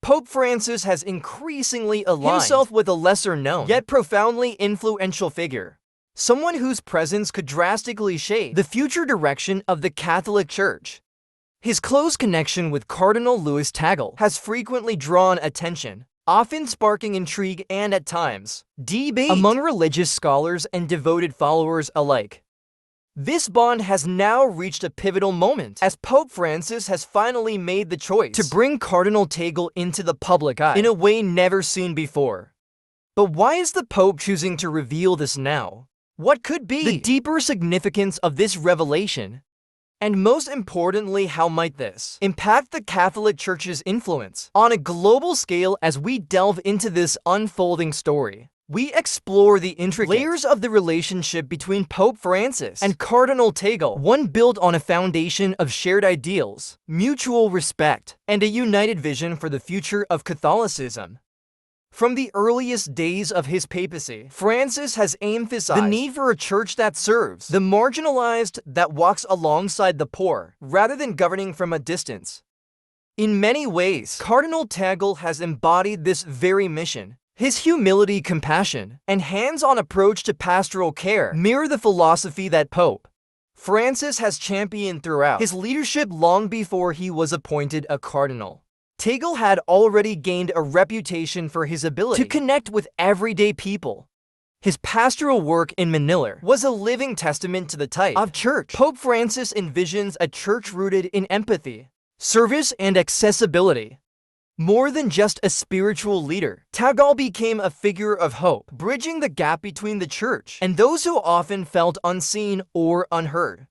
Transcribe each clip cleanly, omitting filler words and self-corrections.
Pope Francis has increasingly aligned himself with a lesser-known, yet profoundly influential figure. Someone whose presence could drastically shape the future direction of the Catholic Church. His close connection with Cardinal Luis Tagle has frequently drawn attention, often sparking intrigue and, at times, debate among religious scholars and devoted followers alike. This bond has now reached a pivotal moment, as Pope Francis has finally made the choice to bring Cardinal Tagle into the public eye in a way never seen before. But why is the Pope choosing to reveal this now? What could be the deeper significance of this revelation? And most importantly, how might this impact the Catholic Church's influence on a global scale? As we delve into this unfolding story, we explore the intricate layers of the relationship between Pope Francis and Cardinal Tagle, one built on a foundation of shared ideals, mutual respect, and a united vision for the future of Catholicism. From the earliest days of his papacy, Francis has emphasized the need for a church that serves the marginalized, that walks alongside the poor, rather than governing from a distance. In many ways, Cardinal Tagle has embodied this very mission. His humility, compassion, and hands-on approach to pastoral care mirror the philosophy that Pope Francis has championed throughout his leadership long before he was appointed a cardinal. Tagle had already gained a reputation for his ability to connect with everyday people. His pastoral work in Manila was a living testament to the type of church Pope Francis envisions: a church rooted in empathy, service, and accessibility. More than just a spiritual leader, Tagle became a figure of hope, bridging the gap between the church and those who often felt unseen or unheard.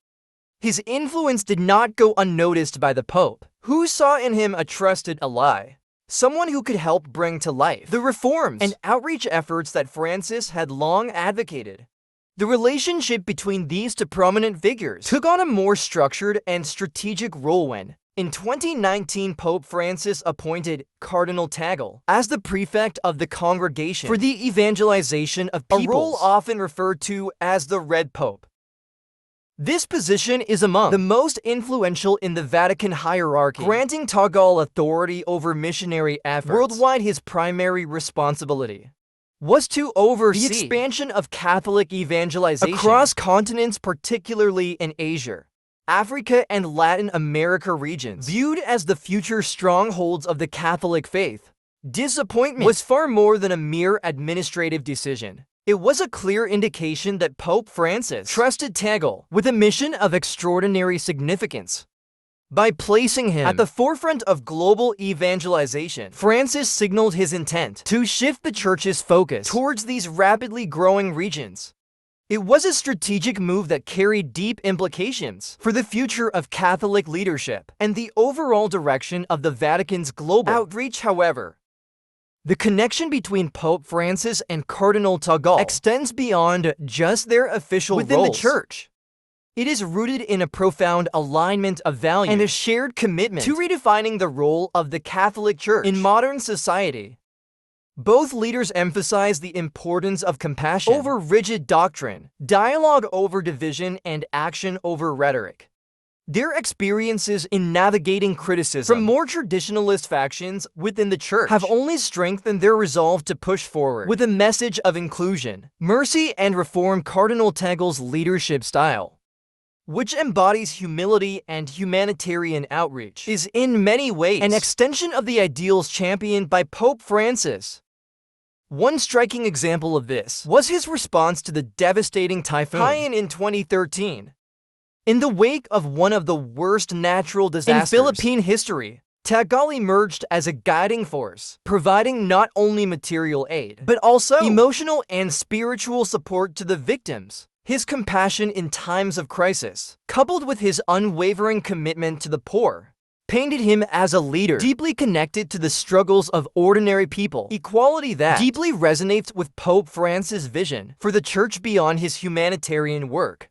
His influence did not go unnoticed by the Pope, who saw in him a trusted ally, someone who could help bring to life the reforms and outreach efforts that Francis had long advocated. The relationship between these two prominent figures took on a more structured and strategic role when, in 2019, Pope Francis appointed Cardinal Tagle as the prefect of the Congregation for the Evangelization of Peoples, a role often referred to as the Red Pope. This position is among the most influential in the Vatican hierarchy, granting Tagle authority over missionary efforts worldwide. His primary responsibility was to oversee the expansion of Catholic evangelization across continents, particularly in Asia, Africa, and Latin America regions, viewed as the future strongholds of the Catholic faith. Disappointment was far more than a mere administrative decision. It was a clear indication that Pope Francis trusted Tagle with a mission of extraordinary significance. By placing him at the forefront of global evangelization, Francis signaled his intent to shift the Church's focus towards these rapidly growing regions. It was a strategic move that carried deep implications for the future of Catholic leadership and the overall direction of the Vatican's global outreach. However, the connection between Pope Francis and Cardinal Tagle extends beyond just their official roles within the Church. It is rooted in a profound alignment of values and a shared commitment to redefining the role of the Catholic Church in modern society. Both leaders emphasize the importance of compassion over rigid doctrine, dialogue over division, and action over rhetoric. Their experiences in navigating criticism from more traditionalist factions within the Church have only strengthened their resolve to push forward with a message of inclusion, mercy, and reform. Cardinal Tagle's leadership style, which embodies humility and humanitarian outreach, is in many ways an extension of the ideals championed by Pope Francis. One striking example of this was his response to the devastating Typhoon Haiyan in 2013. In the wake of one of the worst natural disasters in Philippine history, Tagle emerged as a guiding force, providing not only material aid, but also emotional and spiritual support to the victims. His compassion in times of crisis, coupled with his unwavering commitment to the poor, painted him as a leader deeply connected to the struggles of ordinary people, equality that deeply resonates with Pope Francis' vision for the Church beyond his humanitarian work.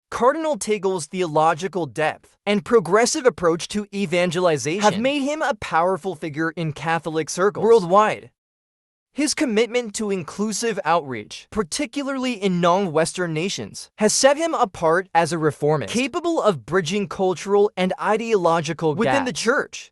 Cardinal Tagle's theological depth and progressive approach to evangelization have made him a powerful figure in Catholic circles worldwide. His commitment to inclusive outreach, particularly in non-Western nations, has set him apart as a reformist capable of bridging cultural and ideological gaps within the Church.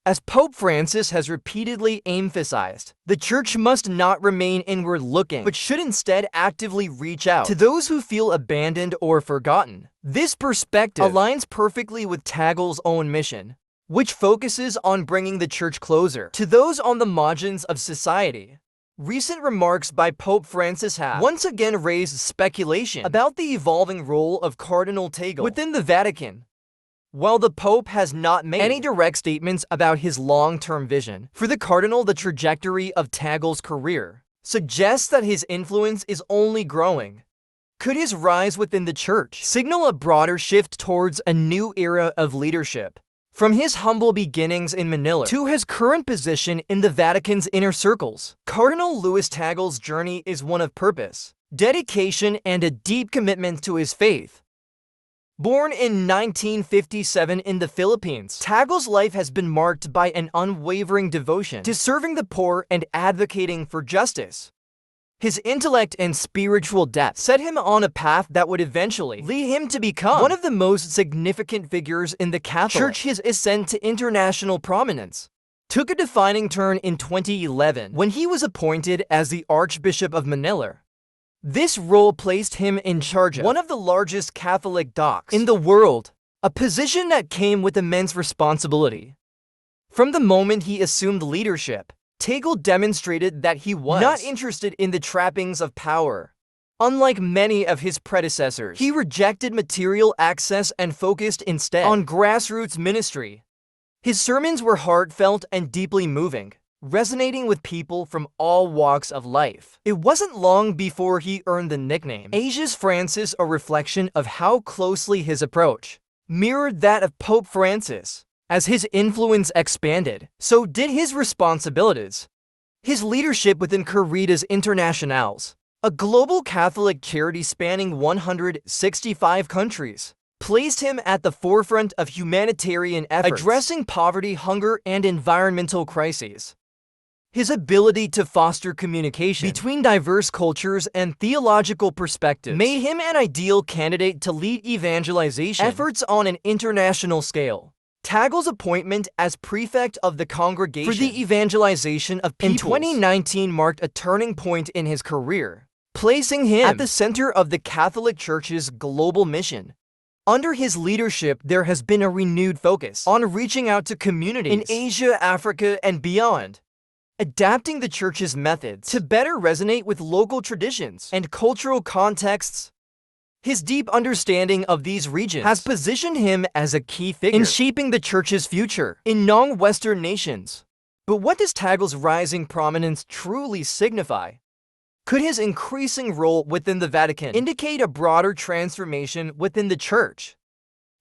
As Pope Francis has repeatedly emphasized, the Church must not remain inward-looking, but should instead actively reach out to those who feel abandoned or forgotten. This perspective aligns perfectly with Tagle's own mission, which focuses on bringing the Church closer to those on the margins of society. Recent remarks by Pope Francis have once again raised speculation about the evolving role of Cardinal Tagle within the Vatican. While the Pope has not made any direct statements about his long-term vision for the Cardinal, the trajectory of Tagle's career suggests that his influence is only growing. Could his rise within the Church signal a broader shift towards a new era of leadership? From his humble beginnings in Manila to his current position in the Vatican's inner circles, Cardinal Luis Tagle's journey is one of purpose, dedication, and a deep commitment to his faith. Born in 1957 in the Philippines, Tagle's life has been marked by an unwavering devotion to serving the poor and advocating for justice. His intellect and spiritual depth set him on a path that would eventually lead him to become one of the most significant figures in the Catholic Church. His ascent to international prominence took a defining turn in 2011 when he was appointed as the Archbishop of Manila. This role placed him in charge of one of the largest Catholic docks in the world, a position that came with immense responsibility. From the moment he assumed leadership, Tagle demonstrated that he was not interested in the trappings of power. Unlike many of his predecessors, he rejected material access and focused instead on grassroots ministry. His sermons were heartfelt and deeply moving, resonating with people from all walks of life. It wasn't long before he earned the nickname Asia's Francis, a reflection of how closely his approach mirrored that of Pope Francis. As his influence expanded, so did his responsibilities. His leadership within Caritas Internationales, a global Catholic charity spanning 165 countries, placed him at the forefront of humanitarian efforts addressing poverty, hunger, and environmental crises. His ability to foster communication between diverse cultures and theological perspectives made him an ideal candidate to lead evangelization efforts on an international scale. Tagle's appointment as prefect of the Congregation for the Evangelization of Peoples in 2019 marked a turning point in his career, placing him at the center of the Catholic Church's global mission. Under his leadership, there has been a renewed focus on reaching out to communities in Asia, Africa, and beyond, adapting the Church's methods to better resonate with local traditions and cultural contexts. His deep understanding of these regions has positioned him as a key figure in shaping the Church's future in non-Western nations. But what does Tagle's rising prominence truly signify? Could his increasing role within the Vatican indicate a broader transformation within the Church?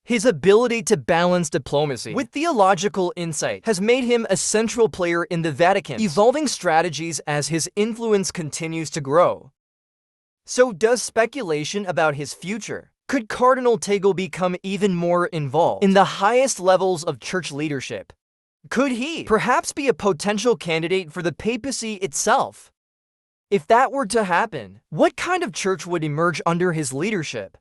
His ability to balance diplomacy with theological insight has made him a central player in the Vatican's evolving strategies as his influence continues to grow. So does speculation about his future? Could Cardinal Tagle become even more involved in the highest levels of Church leadership? Could he perhaps be a potential candidate for the papacy itself? If that were to happen, what kind of Church would emerge under his leadership?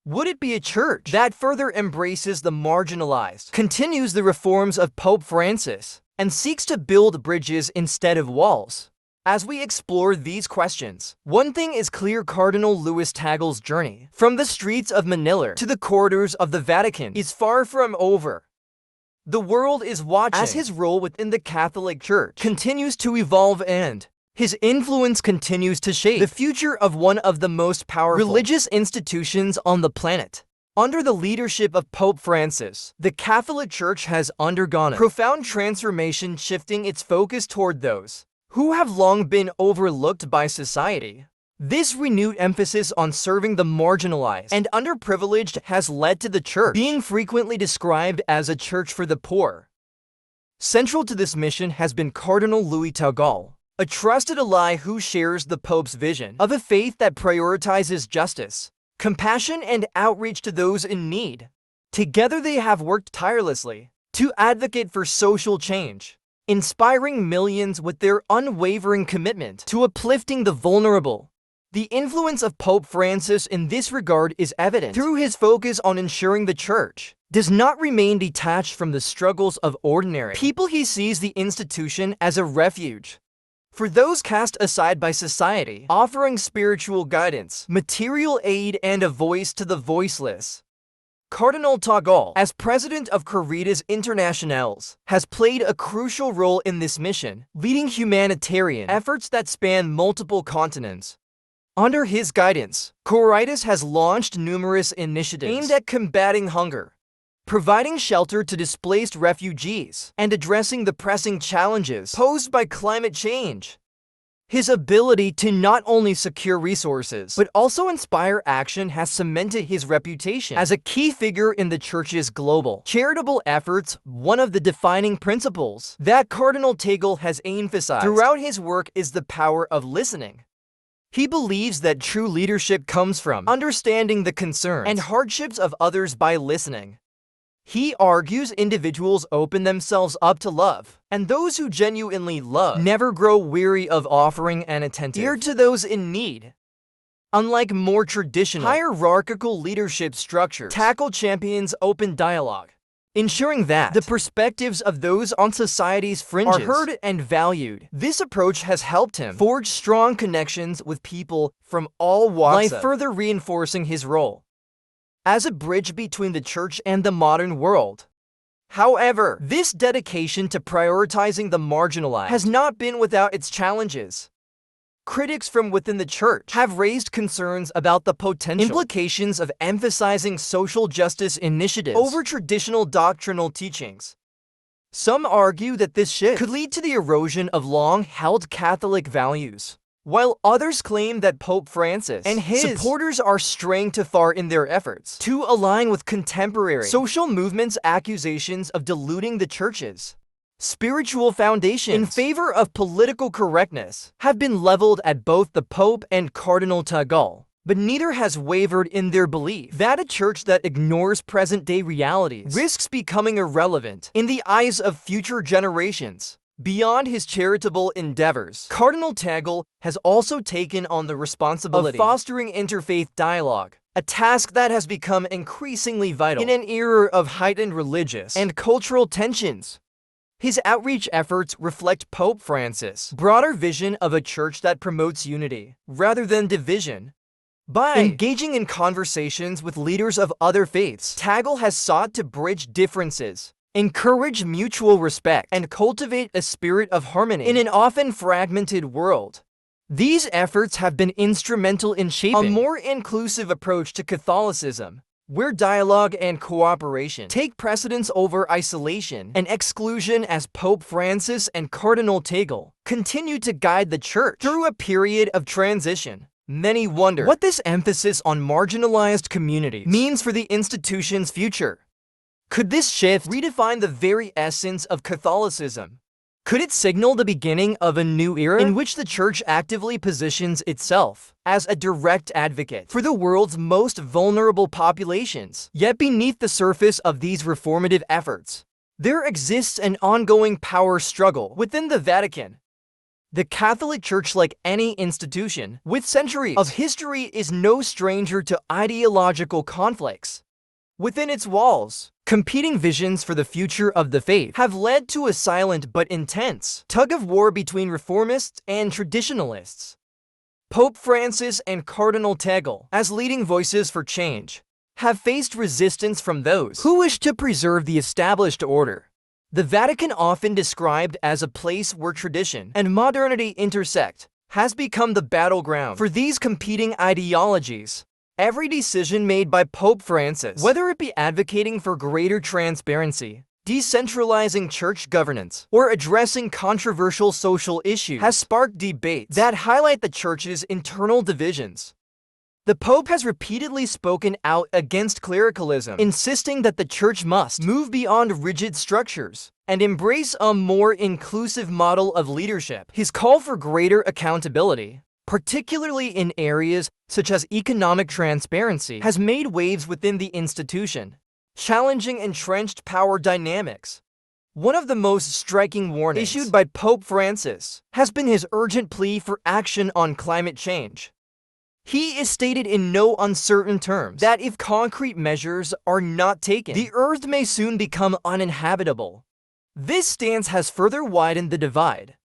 Would it be a Church that further embraces the marginalized, continues the reforms of Pope Francis, and seeks to build bridges instead of walls? As we explore these questions, one thing is clear: Cardinal Luis Tagle's journey from the streets of Manila to the corridors of the Vatican is far from over. The world is watching as his role within the Catholic Church continues to evolve and his influence continues to shape the future of one of the most powerful religious institutions on the planet. Under the leadership of Pope Francis, the Catholic Church has undergone a profound transformation, shifting its focus toward those who have long been overlooked by society. This renewed emphasis on serving the marginalized and underprivileged has led to the Church being frequently described as a church for the poor. Central to this mission has been Cardinal Luis Tagle, a trusted ally who shares the Pope's vision of a faith that prioritizes justice, compassion, and outreach to those in need. Together they have worked tirelessly to advocate for social change, inspiring millions with their unwavering commitment to uplifting the vulnerable. The influence of Pope Francis in this regard is evident through his focus on ensuring the Church does not remain detached from the struggles of ordinary people. He sees the institution as a refuge for those cast aside by society, offering spiritual guidance, material aid, and a voice to the voiceless. Cardinal Tagle, as president of Caritas Internationales, has played a crucial role in this mission, leading humanitarian efforts that span multiple continents. Under his guidance, Caritas has launched numerous initiatives aimed at combating hunger, providing shelter to displaced refugees, and addressing the pressing challenges posed by climate change. His ability to not only secure resources, but also inspire action has cemented his reputation as a key figure in the Church's global charitable efforts. One of the defining principles that Cardinal Tagle has emphasized throughout his work is the power of listening. He believes that true leadership comes from understanding the concerns and hardships of others by listening. He argues individuals open themselves up to love, and those who genuinely love never grow weary of offering an attentive ear to those in need. Unlike more traditional hierarchical leadership structures, Tagle champions open dialogue, ensuring that the perspectives of those on society's fringes are heard and valued. This approach has helped him forge strong connections with people from all walks of life, further reinforcing his role as a bridge between the Church and the modern world. However, this dedication to prioritizing the marginalized has not been without its challenges. Critics from within the Church have raised concerns about the potential implications of emphasizing social justice initiatives over traditional doctrinal teachings. Some argue that this shift could lead to the erosion of long-held Catholic values, while others claim that Pope Francis and his supporters are straying too far in their efforts to align with contemporary social movements. Accusations of diluting the Church's spiritual foundation in favor of political correctness have been leveled at both the Pope and Cardinal Tagle, but neither has wavered in their belief that a Church that ignores present-day realities risks becoming irrelevant in the eyes of future generations. Beyond his charitable endeavors, Cardinal Tagle has also taken on the responsibility of fostering interfaith dialogue, a task that has become increasingly vital in an era of heightened religious and cultural tensions. His outreach efforts reflect Pope Francis' broader vision of a Church that promotes unity rather than division. By engaging in conversations with leaders of other faiths, Tagle has sought to bridge differences, encourage mutual respect, and cultivate a spirit of harmony in an often fragmented world. These efforts have been instrumental in shaping a more inclusive approach to Catholicism, where dialogue and cooperation take precedence over isolation and exclusion. As Pope Francis and Cardinal Tagle continue to guide the Church through a period of transition, many wonder what this emphasis on marginalized communities means for the institution's future. Could this shift redefine the very essence of Catholicism? Could it signal the beginning of a new era in which the Church actively positions itself as a direct advocate for the world's most vulnerable populations? Yet beneath the surface of these reformative efforts, there exists an ongoing power struggle within the Vatican. The Catholic Church, like any institution with centuries of history, is no stranger to ideological conflicts. Within its walls, competing visions for the future of the faith have led to a silent but intense tug-of-war between reformists and traditionalists. Pope Francis and Cardinal Tagle, as leading voices for change, have faced resistance from those who wish to preserve the established order. The Vatican, often described as a place where tradition and modernity intersect, has become the battleground for these competing ideologies. Every decision made by Pope Francis, whether it be advocating for greater transparency, decentralizing church governance, or addressing controversial social issues, has sparked debates that highlight the Church's internal divisions. The Pope has repeatedly spoken out against clericalism, insisting that the Church must move beyond rigid structures and embrace a more inclusive model of leadership. His call for greater accountability, particularly in areas such as economic transparency, has made waves within the institution, challenging entrenched power dynamics. One of the most striking warnings issued by Pope Francis has been his urgent plea for action on climate change. He is stated in no uncertain terms that if concrete measures are not taken, the earth may soon become uninhabitable. This stance has further widened the divide.